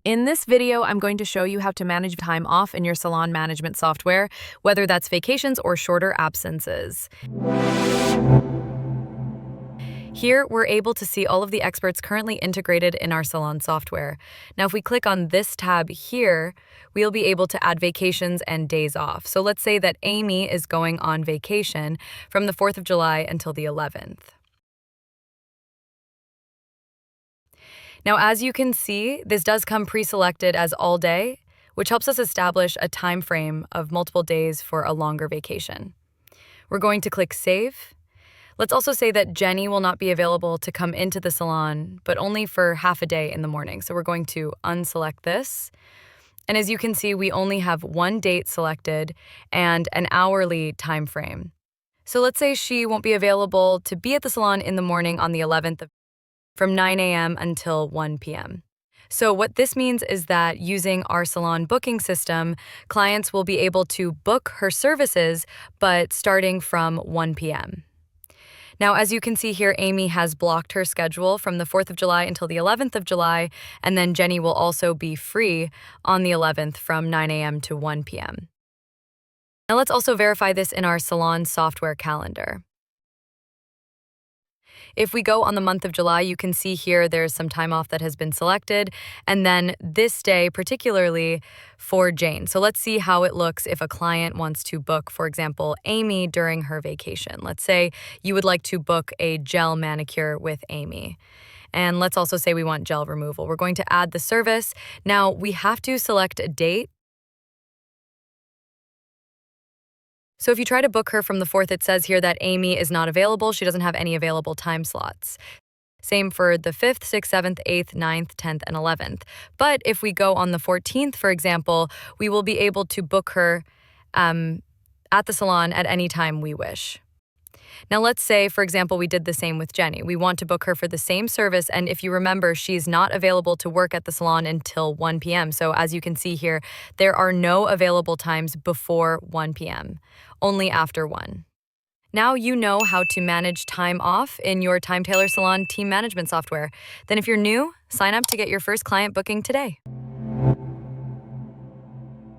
In this video, I'm going to show you how to manage time off in your salon management software, whether that's vacations or shorter absences. Here, we're able to see all of the experts currently integrated in our salon software. Now, if we click on this tab here, we'll be able to add vacations and days off. So let's say that Amy is going on vacation from the 4th of July until the 11th. Now, as you can see, this does come pre-selected as all day, which helps us establish a time frame of multiple days for a longer vacation. We're going to click Save. Let's also say that Jenny will not be available to come into the salon, but only for half a day in the morning. So we're going to unselect this. And as you can see, we only have one date selected and an hourly time frame. So let's say she won't be available to be at the salon in the morning on the 11th from 9 a.m. until 1 p.m. So what this means is that using our salon booking system, clients will be able to book her services, but starting from 1 p.m. Now, as you can see here, Amy has blocked her schedule from the 4th of July until the 11th of July, and then Jenny will also be free on the 11th from 9 a.m. to 1 p.m. Now let's also verify this in our salon software calendar. If we go on the month of July, you can see here there's some time off that has been selected, and then this day particularly for Jane. So let's see how it looks if a client wants to book, for example, Amy during her vacation. Let's say you would like to book a gel manicure with Amy. And let's also say we want gel removal. We're going to add the service. Now we have to select a date. So if you try to book her from the 4th, it says here that Amy is not available. She doesn't have any available time slots. Same for the 5th, 6th, 7th, 8th, 9th, 10th, and 11th. But if we go on the 14th, for example, we will be able to book her at the salon at any time we wish. Now let's say, for example, we did the same with Jenny. We want to book her for the same service, and if you remember, she's not available to work at the salon until 1 p.m. So as you can see here, there are no available times before 1 p.m., only after 1. Now you know how to manage time off in your TimeTailor Salon team management software. Then if you're new, sign up to get your first client booking today.